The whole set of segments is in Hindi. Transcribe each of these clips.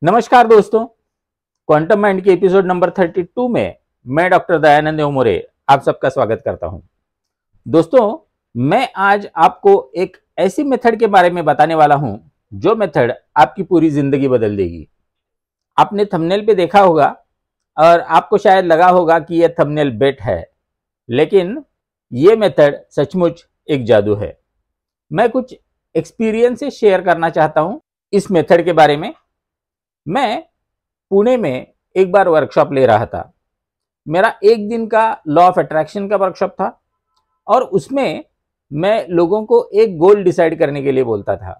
नमस्कार दोस्तों, क्वांटम माइंड के एपिसोड नंबर 32 में मैं डॉक्टर दयानंद ओमोरे आप सबका स्वागत करता हूं। दोस्तों, मैं आज आपको एक ऐसी मेथड के बारे में बताने वाला हूं जो मेथड आपकी पूरी जिंदगी बदल देगी। आपने थंबनेल पे देखा होगा और आपको शायद लगा होगा कि यह थंबनेल बेट है, लेकिन यह मेथड सचमुच एक जादू है। मैं कुछ एक्सपीरियंसेस शेयर करना चाहता हूं इस मेथड के बारे में। मैं पुणे में एक बार वर्कशॉप ले रहा था। मेरा एक दिन का लॉ ऑफ अट्रैक्शन का वर्कशॉप था और उसमें मैं लोगों को एक गोल डिसाइड करने के लिए बोलता था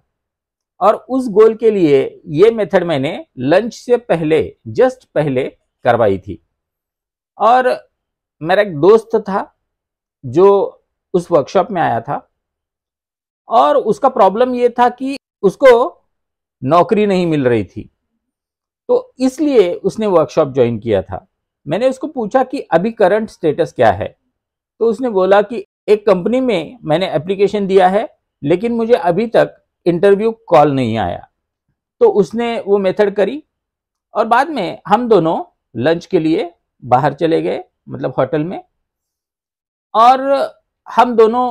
और उस गोल के लिए ये मेथड मैंने लंच से पहले जस्ट पहले करवाई थी। और मेरा एक दोस्त था जो उस वर्कशॉप में आया था और उसका प्रॉब्लम ये था कि उसको नौकरी नहीं मिल रही थी, तो इसलिए उसने वर्कशॉप ज्वाइन किया था। मैंने उसको पूछा कि अभी करंट स्टेटस क्या है, तो उसने बोला कि एक कंपनी में मैंने एप्लीकेशन दिया है लेकिन मुझे अभी तक इंटरव्यू कॉल नहीं आया। तो उसने वो मेथड करी और बाद में हम दोनों लंच के लिए बाहर चले गए, मतलब होटल में, और हम दोनों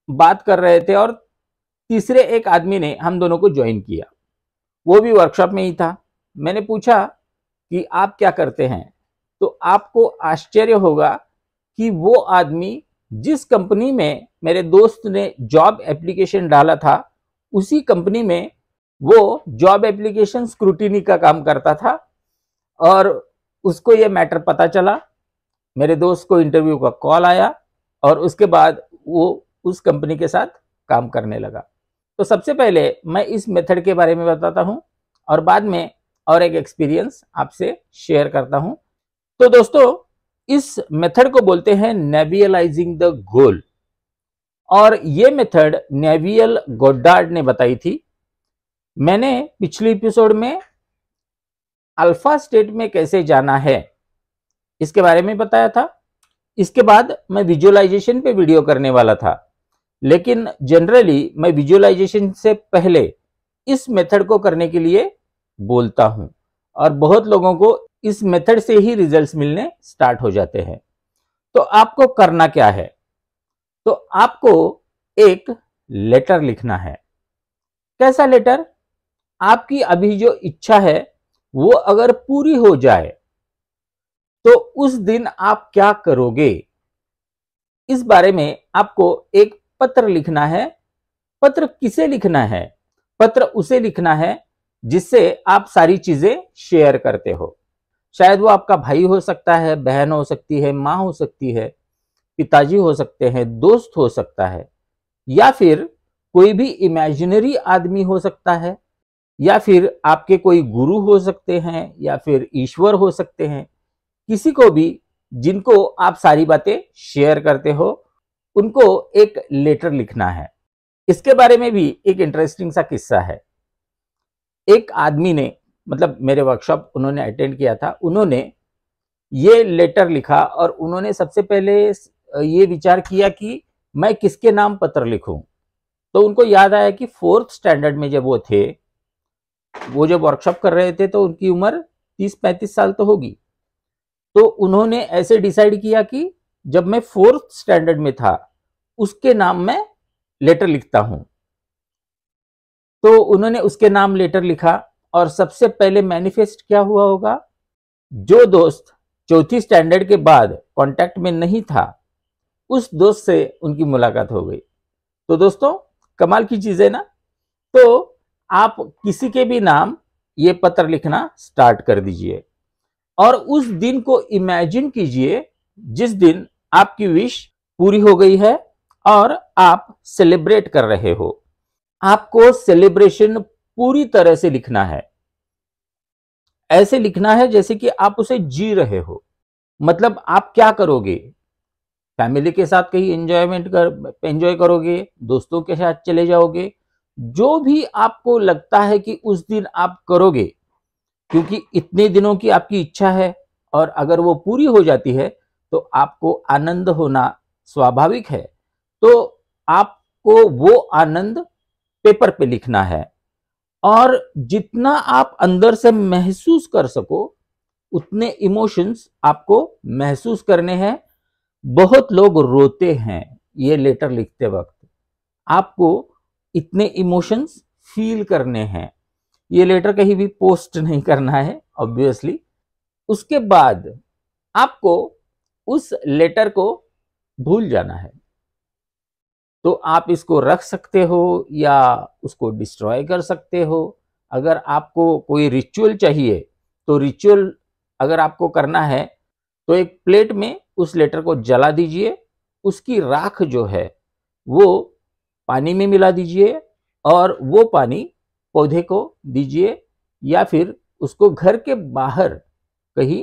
बात कर रहे थे और तीसरे एक आदमी ने हम दोनों को ज्वाइन किया। वो भी वर्कशॉप में ही था। मैंने पूछा कि आप क्या करते हैं, तो आपको आश्चर्य होगा कि वो आदमी जिस कंपनी में मेरे दोस्त ने जॉब एप्लीकेशन डाला था उसी कंपनी में वो जॉब एप्लीकेशन स्क्रूटिनी का काम करता था और उसको ये मैटर पता चला। मेरे दोस्त को इंटरव्यू का कॉल आया और उसके बाद वो उस कंपनी के साथ काम करने लगा। तो सबसे पहले मैं इस मेथड के बारे में बताता हूं और बाद में और एक एक्सपीरियंस आपसे शेयर करता हूं। तो दोस्तों, इस मेथड को बोलते हैं नेवियलाइजिंग द गोल और ये मेथड नेवियल गोडार्ड ने बताई थी। मैंने पिछले एपिसोड में अल्फा स्टेट में कैसे जाना है इसके बारे में बताया था। इसके बाद मैं विजुअलाइजेशन पे वीडियो करने वाला था, लेकिन जनरली मैं विजुअलाइजेशन से पहले इस मेथड को करने के लिए बोलता हूं और बहुत लोगों को इस मेथड से ही रिजल्ट्स मिलने स्टार्ट हो जाते हैं। तो आपको करना क्या है, तो आपको एक लेटर लिखना है। कैसा लेटर? आपकी अभी जो इच्छा है वो अगर पूरी हो जाए तो उस दिन आप क्या करोगे, इस बारे में आपको एक पत्र लिखना है। पत्र किसे लिखना है? पत्र उसे लिखना है जिससे आप सारी चीजें शेयर करते हो। शायद वो आपका भाई हो सकता है, बहन हो सकती है, माँ हो सकती है, पिताजी हो सकते हैं, दोस्त हो सकता है, या फिर कोई भी इमेजिनरी आदमी हो सकता है, या फिर आपके कोई गुरु हो सकते हैं, या फिर ईश्वर हो सकते हैं। किसी को भी जिनको आप सारी बातें शेयर करते हो उनको एक लेटर लिखना है। इसके बारे में भी एक इंटरेस्टिंग सा किस्सा है। एक आदमी ने, मतलब मेरे वर्कशॉप उन्होंने अटेंड किया था, उन्होंने ये लेटर लिखा और उन्होंने सबसे पहले ये विचार किया कि मैं किसके नाम पत्र लिखूं। तो उनको याद आया कि 4th स्टैंडर्ड में जब वो थे, वो जब वर्कशॉप कर रहे थे तो उनकी उम्र 30-35 साल तो होगी। तो उन्होंने ऐसे डिसाइड किया कि जब मैं 4th स्टैंडर्ड में था उसके नाम में लेटर लिखता हूं। तो उन्होंने उसके नाम लेटर लिखा और सबसे पहले मैनिफेस्ट क्या हुआ होगा, जो दोस्त 4th स्टैंडर्ड के बाद कांटेक्ट में नहीं था उस दोस्त से उनकी मुलाकात हो गई। तो दोस्तों, कमाल की चीज है ना। तो आप किसी के भी नाम ये पत्र लिखना स्टार्ट कर दीजिए और उस दिन को इमेजिन कीजिए जिस दिन आपकी विश पूरी हो गई है और आप सेलिब्रेट कर रहे हो। आपको सेलिब्रेशन पूरी तरह से लिखना है। ऐसे लिखना है जैसे कि आप उसे जी रहे हो। मतलब आप क्या करोगे? फैमिली के साथ कहीं एंजॉय करोगे, दोस्तों के साथ चले जाओगे, जो भी आपको लगता है कि उस दिन आप करोगे, क्योंकि इतने दिनों की आपकी इच्छा है और अगर वो पूरी हो जाती है तो आपको आनंद होना स्वाभाविक है। तो आपको वो आनंद पेपर पे लिखना है और जितना आप अंदर से महसूस कर सको उतने इमोशंस आपको महसूस करने हैं। बहुत लोग रोते हैं ये लेटर लिखते वक्त, आपको इतने इमोशंस फील करने हैं। ये लेटर कहीं भी पोस्ट नहीं करना है ऑब्वियसली। उसके बाद आपको उस लेटर को भूल जाना है। तो आप इसको रख सकते हो या उसको डिस्ट्रॉय कर सकते हो। अगर आपको कोई रिचुअल चाहिए तो रिचुअल अगर आपको करना है तो एक प्लेट में उस लेटर को जला दीजिए, उसकी राख जो है वो पानी में मिला दीजिए और वो पानी पौधे को दीजिए या फिर उसको घर के बाहर कहीं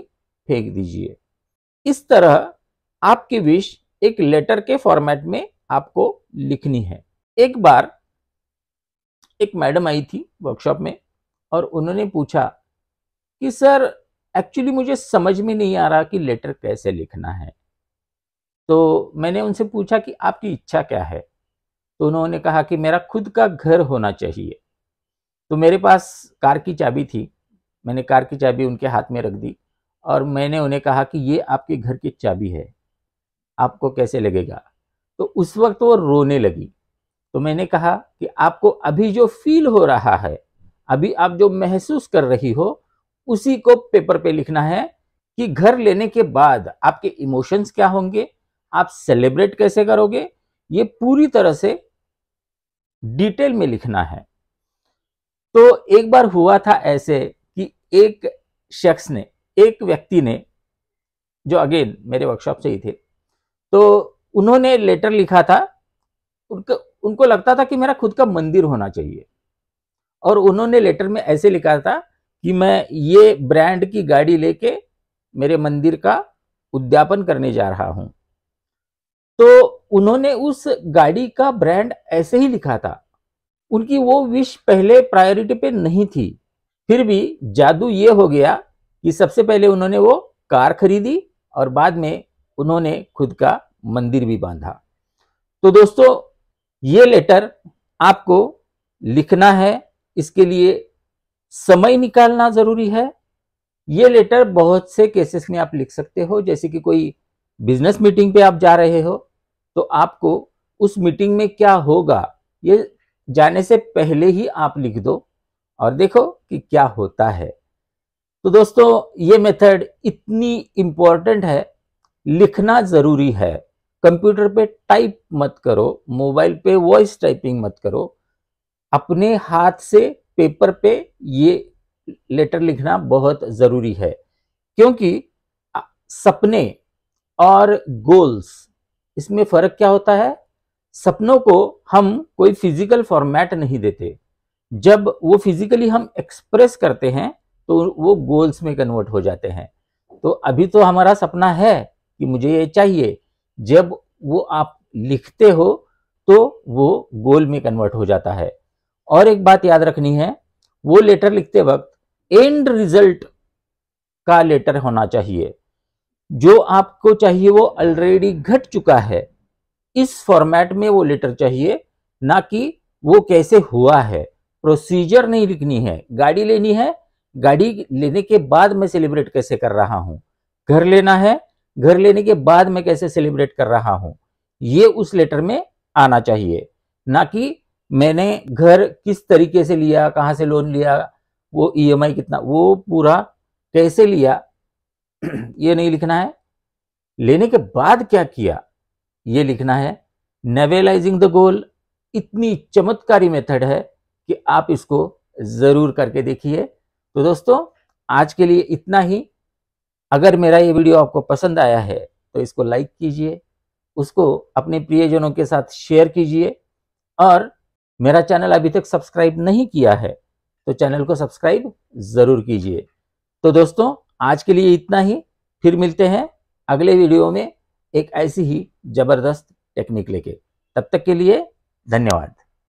फेंक दीजिए। इस तरह आपकी विश एक लेटर के फॉर्मेट में आपको लिखनी है। एक बार एक मैडम आई थी वर्कशॉप में और उन्होंने पूछा कि सर एक्चुअली मुझे समझ में नहीं आ रहा कि लेटर कैसे लिखना है। तो मैंने उनसे पूछा कि आपकी इच्छा क्या है। तो उन्होंने कहा कि मेरा खुद का घर होना चाहिए। तो मेरे पास कार की चाबी थी, मैंने कार की चाबी उनके हाथ में रख दी और मैंने उन्हें कहा कि ये आपके घर की चाबी है, आपको कैसे लगेगा। तो उस वक्त वो रोने लगी। तो मैंने कहा कि आपको अभी जो फील हो रहा है, अभी आप जो महसूस कर रही हो, उसी को पेपर पे लिखना है कि घर लेने के बाद आपके इमोशंस क्या होंगे, आप सेलिब्रेट कैसे करोगे, ये पूरी तरह से डिटेल में लिखना है। तो एक बार हुआ था ऐसे कि एक शख्स ने, एक व्यक्ति ने, जो अगेन मेरे वर्कशॉप से ही थे, तो उन्होंने लेटर लिखा था। उनको लगता था कि मेरा खुद का मंदिर होना चाहिए और उन्होंने लेटर में ऐसे लिखा था कि मैं ये ब्रांड की गाड़ी लेके मेरे मंदिर का उद्यापन करने जा रहा हूं। तो उन्होंने उस गाड़ी का ब्रांड ऐसे ही लिखा था। उनकी वो विश पहले प्रायोरिटी पे नहीं थी। फिर भी जादू ये हो गया कि सबसे पहले उन्होंने वो कार खरीदी और बाद में उन्होंने खुद का मंदिर भी बांधा। तो दोस्तों, ये लेटर आपको लिखना है, इसके लिए समय निकालना जरूरी है। ये लेटर बहुत से केसेस में आप लिख सकते हो, जैसे कि कोई बिजनेस मीटिंग पे आप जा रहे हो तो आपको उस मीटिंग में क्या होगा ये जाने से पहले ही आप लिख दो और देखो कि क्या होता है। तो दोस्तों, ये मेथड इतनी इंपॉर्टेंट है, लिखना जरूरी है। कंप्यूटर पे टाइप मत करो, मोबाइल पे वॉइस टाइपिंग मत करो, अपने हाथ से पेपर पे ये लेटर लिखना बहुत जरूरी है। क्योंकि सपने और गोल्स, इसमें फर्क क्या होता है? सपनों को हम कोई फिजिकल फॉर्मेट नहीं देते, जब वो फिजिकली हम एक्सप्रेस करते हैं तो वो गोल्स में कन्वर्ट हो जाते हैं। तो अभी तो हमारा सपना है कि मुझे ये चाहिए, जब वो आप लिखते हो तो वो गोल में कन्वर्ट हो जाता है। और एक बात याद रखनी है, वो लेटर लिखते वक्त एंड रिजल्ट का लेटर होना चाहिए। जो आपको चाहिए वो ऑलरेडी घट चुका है, इस फॉर्मेट में वो लेटर चाहिए, ना कि वो कैसे हुआ है। प्रोसीजर नहीं लिखनी है। गाड़ी लेनी है, गाड़ी लेने के बाद मैं सेलिब्रेट कैसे कर रहा हूं। घर लेना है, घर लेने के बाद मैं कैसे सेलिब्रेट कर रहा हूं, ये उस लेटर में आना चाहिए। ना कि मैंने घर किस तरीके से लिया, कहां से लोन लिया, वो ईएमआई कितना, वो पूरा कैसे लिया, ये नहीं लिखना है। लेने के बाद क्या किया ये लिखना है। नेवेलाइजिंग द गोल इतनी चमत्कारी मेथड है कि आप इसको जरूर करके देखिए। तो दोस्तों, आज के लिए इतना ही। अगर मेरा ये वीडियो आपको पसंद आया है तो इसको लाइक कीजिए, उसको अपने प्रियजनों के साथ शेयर कीजिए और मेरा चैनल अभी तक सब्सक्राइब नहीं किया है तो चैनल को सब्सक्राइब जरूर कीजिए। तो दोस्तों, आज के लिए इतना ही। फिर मिलते हैं अगले वीडियो में एक ऐसी ही जबरदस्त टेक्निक लेके। तब तक के लिए धन्यवाद।